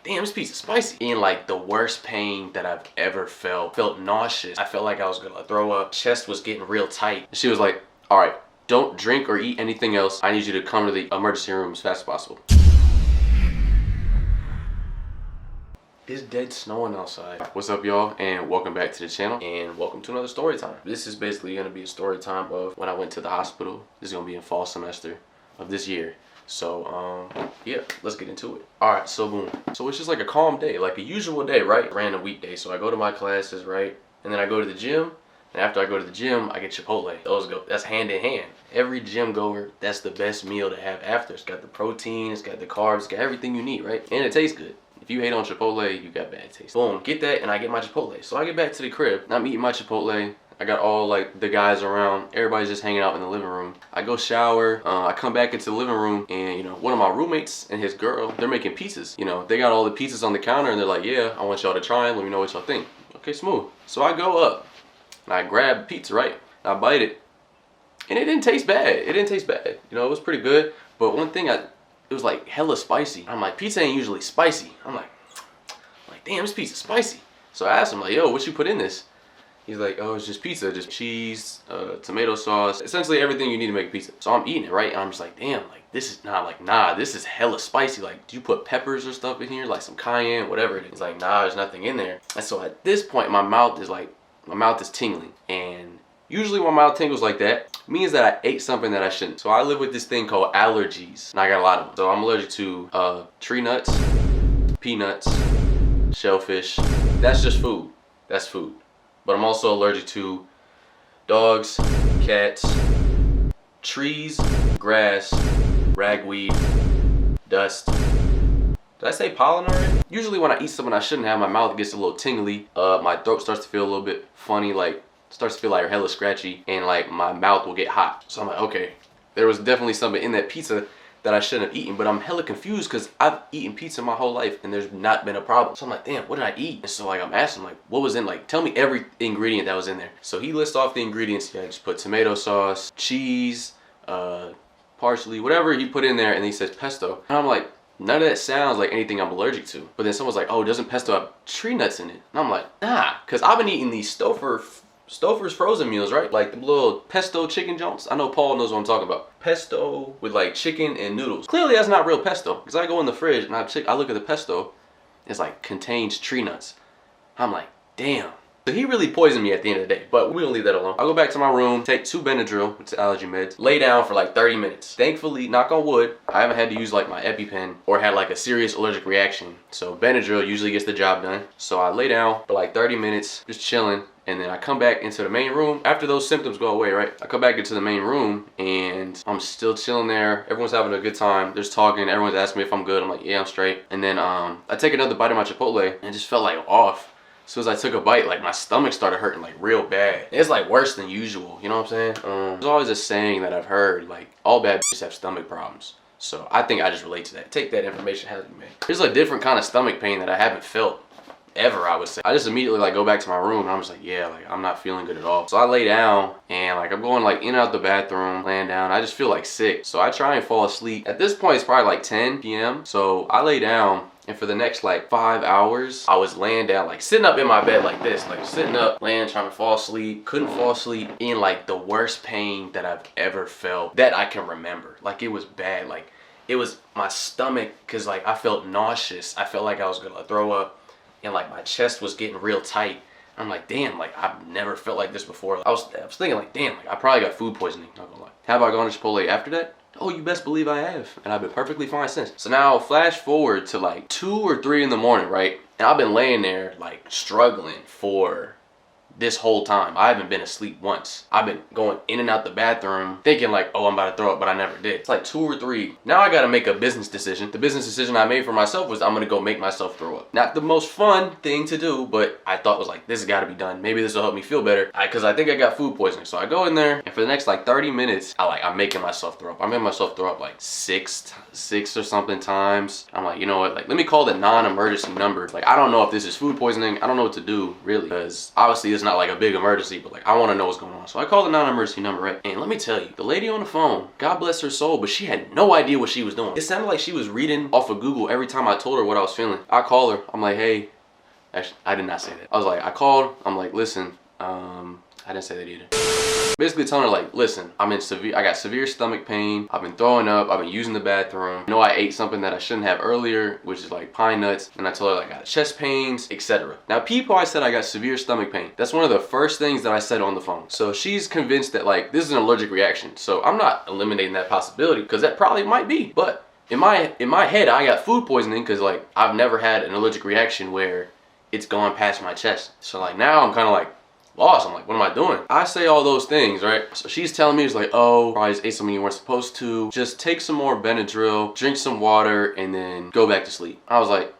damn, this pizza's spicy. In like the worst pain that I've ever felt nauseous. I felt like I was gonna throw up. Chest was getting real tight. She was like, all right, don't drink or eat anything else. I need you to come to the emergency room as fast as possible. It's dead snowing outside. What's up, y'all, and welcome back to the channel, and welcome to another story time. This is basically gonna be a story time of when I went to the hospital. This is gonna be in fall semester of this year. So yeah, let's get into it. All right, so boom. So it's just like a calm day, like a usual day, right? Random weekday. So I go to my classes, right? And then I go to the gym. And after I go to the gym, I get Chipotle. That's hand in hand. Every gym goer, that's the best meal to have after. It's got the protein, it's got the carbs, it's got everything you need, right? And it tastes good. If you hate on Chipotle, you got bad taste. Boom, get that, and I get my Chipotle. So I get back to the crib, and I'm eating my Chipotle. I got all like the guys around. Everybody's just hanging out in the living room. I go shower. I come back into the living room, and one of my roommates and his girl, they're making pizzas. They got all the pizzas on the counter, and they're like, yeah, I want y'all to try them. Let me know what y'all think. Okay, smooth. So I go up, and I grab pizza, right? And I bite it, and it didn't taste bad. It didn't taste bad. It was pretty good. But one thing, it was like hella spicy. I'm like, pizza ain't usually spicy. I'm like, damn, this pizza's spicy. So I asked him, like, yo, what you put in this? He's like, oh, it's just pizza, just cheese, tomato sauce, essentially everything you need to make a pizza. So I'm eating it, right? And I'm just like, damn, like this is not like, nah, this is hella spicy. Like, do you put peppers or stuff in here? Like some cayenne, whatever it is. He's like, nah, there's nothing in there. And so at this point, my mouth is tingling. And usually when my mouth tingles like that, means that I ate something that I shouldn't. So I live with this thing called allergies, and I got a lot of them. So I'm allergic to tree nuts, peanuts, shellfish. That's just food. That's food. But I'm also allergic to dogs, cats, trees, grass, ragweed, dust. Did I say pollen already? Usually when I eat something I shouldn't have, my mouth gets a little tingly. My throat starts to feel a little bit funny, like starts to feel like hella scratchy, and like my mouth will get hot. So I'm like, okay, there was definitely something in that pizza that I shouldn't have eaten, but I'm hella confused because I've eaten pizza my whole life and there's not been a problem. So I'm like, damn, what did I eat? And so like I'm asking him, like, what was in, like, tell me every ingredient that was in there. So he lists off the ingredients. Yeah, I just put tomato sauce, cheese, parsley, whatever he put in there, and he says pesto. And I'm like, none of that sounds like anything I'm allergic to. But then someone's like, oh, doesn't pesto have tree nuts in it? And I'm like, nah, because I've been eating these Stouffer's frozen meals, right? Like the little pesto chicken joints. I know Paul knows what I'm talking about. Pesto with like chicken and noodles. Clearly that's not real pesto, because I go in the fridge and I look at the pesto. It's like contains tree nuts. I'm like, damn. So he really poisoned me at the end of the day, but we don't leave that alone. I go back to my room, take 2 Benadryl, which is allergy meds, lay down for like 30 minutes. Thankfully, knock on wood, I haven't had to use like my EpiPen or had like a serious allergic reaction. So Benadryl usually gets the job done. So I lay down for like 30 minutes, just chilling. And then I come back into the main room. After those symptoms go away, right? I come back into the main room and I'm still chilling there. Everyone's having a good time. There's talking. Everyone's asking me if I'm good. I'm like, yeah, I'm straight. And then I take another bite of my Chipotle and it just felt like off. As soon as I took a bite, like my stomach started hurting like real bad. It's like worse than usual. You know what I'm saying? There's always a saying that I've heard, like all bad bitches have stomach problems. So I think I just relate to that. Take that information as you may. There's a different kind of stomach pain that I haven't felt ever, I would say. I just immediately like go back to my room and I'm just like, yeah, like I'm not feeling good at all. So I lay down and like I'm going like in and out the bathroom, laying down. I just feel like sick. So I try and fall asleep. At this point, it's probably like 10 p.m. So I lay down, and for the next like 5 hours, I was laying down, like sitting up in my bed like this, like sitting up, laying, trying to fall asleep. Couldn't fall asleep, in like the worst pain that I've ever felt that I can remember. Like it was bad. Like it was my stomach, because like I felt nauseous. I felt like I was gonna throw up. And like my chest was getting real tight. I'm like, damn, like I've never felt like this before. I was thinking like, damn, like I probably got food poisoning, not gonna lie. Have I gone to Chipotle after that? Oh, you best believe I have. And I've been perfectly fine since. So now flash forward to like 2 or 3 in the morning, right? And I've been laying there like struggling for this whole time. I haven't been asleep once. I've been going in and out the bathroom thinking like, oh, I'm about to throw up, but I never did. It's like 2 or 3. Now I gotta make a business decision. The business decision I made for myself was I'm gonna go make myself throw up. Not the most fun thing to do, but I thought was like, this has gotta be done. Maybe this will help me feel better. Cause I think I got food poisoning. So I go in there and for the next like 30 minutes, I'm making myself throw up. I made myself throw up like six or something times. I'm like, you know what? Like, let me call the non-emergency number. Like, I don't know if this is food poisoning. I don't know what to do really, because obviously it's not like a big emergency, but like I want to know what's going on. So I called the non-emergency number, right? And let me tell you, the lady on the phone, God bless her soul, but she had no idea what she was doing. It sounded like she was reading off of Google every time I told her what I was feeling. I call her, I'm like, hey, actually, I did not say that. I was like, I called, I'm like, listen, I didn't say that either. Basically telling her like, listen, I got severe stomach pain. I've been throwing up. I've been using the bathroom. I know I ate something that I shouldn't have earlier, which is like pine nuts. And I told her like, I got chest pains, etc. Now, people, I said I got severe stomach pain. That's one of the first things that I said on the phone. So she's convinced that like, this is an allergic reaction. So I'm not eliminating that possibility because that probably might be. But in my head, I got food poisoning because like, I've never had an allergic reaction where it's gone past my chest. So like now I'm kind of like, lost. I'm like, what am I doing? I say all those things, right? So she's telling me, it's like, oh, probably just ate something you weren't supposed to. Just take some more Benadryl, drink some water, and then go back to sleep. I was like,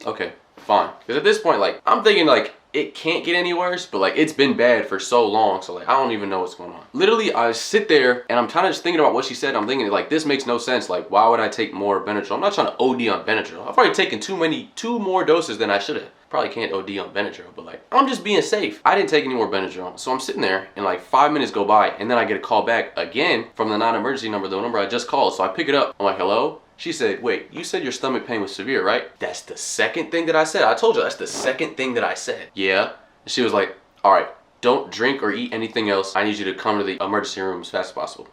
okay, fine. Because at this point, like, I'm thinking like, it can't get any worse, but like, it's been bad for so long. So like, I don't even know what's going on. Literally, I sit there and I'm kind of just thinking about what she said. I'm thinking like, this makes no sense. Like, why would I take more Benadryl? I'm not trying to OD on Benadryl. I've already taken two more doses than I should have. Probably can't OD on Benadryl, but like, I'm just being safe. I didn't take any more Benadryl. So I'm sitting there and like 5 minutes go by and then I get a call back again from the non-emergency number, the number I just called. So I pick it up. I'm like, hello? She said, wait, you said your stomach pain was severe, right? That's the second thing that I said. I told you that's the second thing that I said. Yeah. And she was like, all right, don't drink or eat anything else. I need you to come to the emergency room as fast as possible.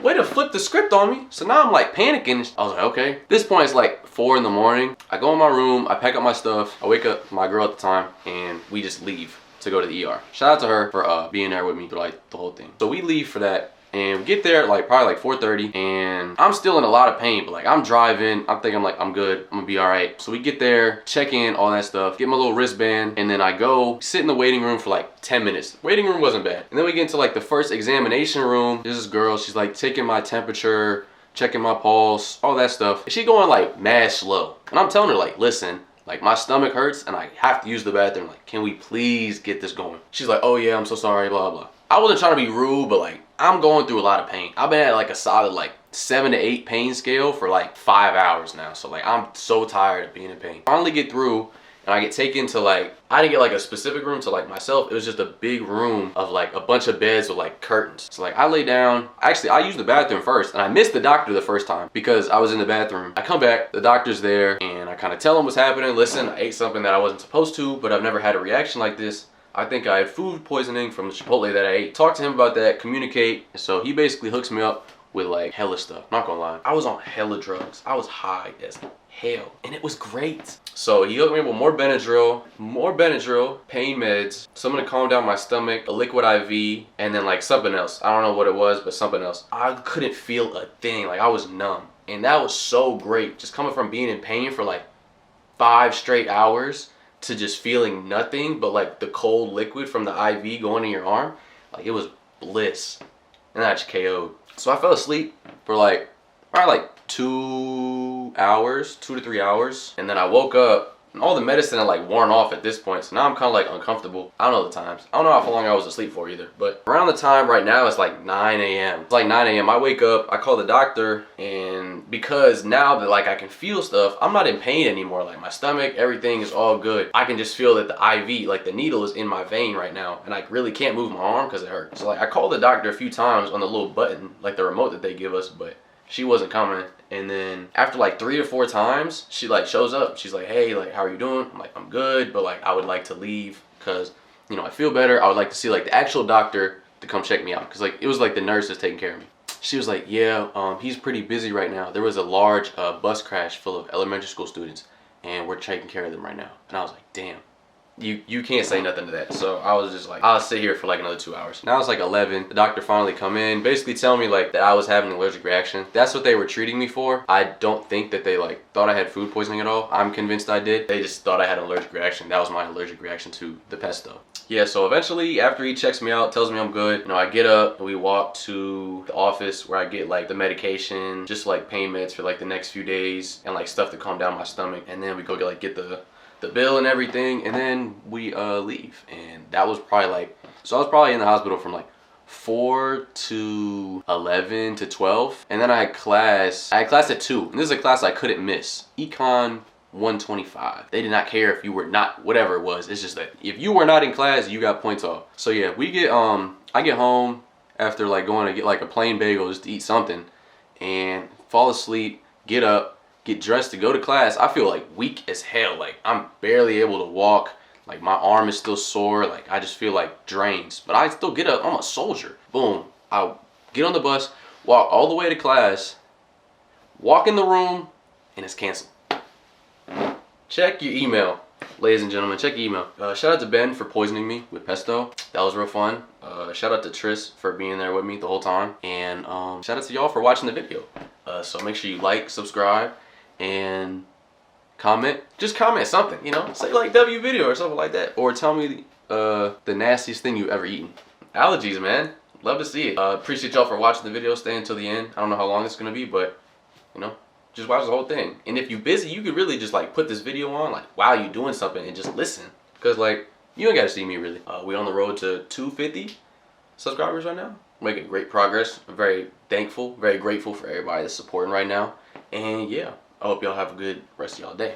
Way to flip the script on me. So now I'm like panicking. I was like, okay. At this point, it's like 4 in the morning. I go in my room, I pack up my stuff. I wake up my girl at the time and we just leave to go to the ER. Shout out to her for being there with me through like the whole thing. So we leave for that. And we get there like probably like 4:30 and I'm still in a lot of pain, but like I'm driving, I'm thinking like I'm good, I'm gonna be all right. So we get there, check in, all that stuff, get my little wristband, and then I go sit in the waiting room for like 10 minutes. Waiting room wasn't bad. And then we get into like the first examination room. There's this girl, she's like taking my temperature, checking my pulse, all that stuff. And she going like mad slow. And I'm telling her like, listen, like my stomach hurts and I have to use the bathroom. Like, can we please get this going? She's like, oh yeah, I'm so sorry, blah, blah. I wasn't trying to be rude, but like, I'm going through a lot of pain. I've been at like a solid like 7 to 8 pain scale for like 5 hours now. So like, I'm so tired of being in pain. Finally get through and I get taken to like, I didn't get like a specific room to like myself. It was just a big room of like a bunch of beds with like curtains. So like I lay down. Actually, I used the bathroom first and I missed the doctor the first time because I was in the bathroom. I come back, the doctor's there and I kind of tell him what's happening. Listen, I ate something that I wasn't supposed to, but I've never had a reaction like this. I think I had food poisoning from the Chipotle that I ate. Talk to him about that, communicate. So he basically hooks me up with like hella stuff. Not gonna lie, I was on hella drugs. I was high as hell and it was great. So he hooked me up with more Benadryl, pain meds, something to calm down my stomach, a liquid IV, and then like something else. I don't know what it was, but something else. I couldn't feel a thing, like I was numb. And that was so great. Just coming from being in pain for like 5 straight hours to just feeling nothing but like the cold liquid from the IV going in your arm. Like it was bliss. And I just KO'd. So I fell asleep for like probably like 2 hours, 2 to 3 hours. And then I woke up and all the medicine had like worn off at this point. So now I'm kind of like uncomfortable. I don't know the times. I don't know how long I was asleep for either. But around the time right now it's like 9 a.m. It's like 9 a.m. I wake up, I call the doctor, and because now that like I can feel stuff, I'm not in pain anymore. Like my stomach, everything is all good. I can just feel that the IV, like the needle is in my vein right now. And I really can't move my arm because it hurts. So like I called the doctor a few times on the little button, like the remote that they give us, but she wasn't coming. And then after like 3 or 4 times, she like shows up. She's like, hey, like, how are you doing? I'm like, I'm good, but like, I would like to leave because, you know, I feel better. I would like to see like the actual doctor to come check me out. Cause like, it was like the nurse that's taking care of me. She was like, yeah, he's pretty busy right now. There was a large bus crash full of elementary school students and we're taking care of them right now. And I was like, damn. You can't say nothing to that. So I was just like, I'll sit here for like another 2 hours. Now it's like 11. The doctor finally come in, basically telling me like that I was having an allergic reaction. That's what they were treating me for. I don't think that they like thought I had food poisoning at all. I'm convinced I did. They just thought I had an allergic reaction. That was my allergic reaction to the pesto. Yeah, so eventually after he checks me out, tells me I'm good, you know, I get up and we walk to the office where I get like the medication, just like pain meds for like the next few days and like stuff to calm down my stomach. And then we go get the bill and everything, and then we leave. And that was probably like, so I was probably in the hospital from like 4 to 11 to 12, and then I had class at 2, and this is a class I couldn't miss, econ 125. They did not care if you were not, whatever it was. It's just that if you were not in class, you got points off. So yeah, we get I get home after like going to get like a plain bagel just to eat something, and fall asleep, get up, get dressed to go to class. I feel like weak as hell. Like I'm barely able to walk. Like my arm is still sore. Like I just feel like drained. But I still get up. I'm a soldier. Boom. I get on the bus, walk all the way to class, walk in the room, and it's canceled. Check your email, ladies and gentlemen. Check your email. Shout out to Ben for poisoning me with pesto. That was real fun. Shout out to Tris for being there with me the whole time. And shout out to y'all for watching the video. So make sure you like, subscribe, and comment. Just comment something, you know? Say like W video or something like that. Or tell me the nastiest thing you've ever eaten. Allergies, man. Love to see it. Appreciate y'all for watching the video. Stay until the end. I don't know how long it's gonna be, but you know, just watch the whole thing. And if you're busy, you could really just like put this video on like while you're doing something and just listen. Cause like you ain't gotta see me really. We on the road to 250 subscribers right now. Making great progress. I'm very thankful, very grateful for everybody that's supporting right now. And yeah, I hope y'all have a good rest of y'all day.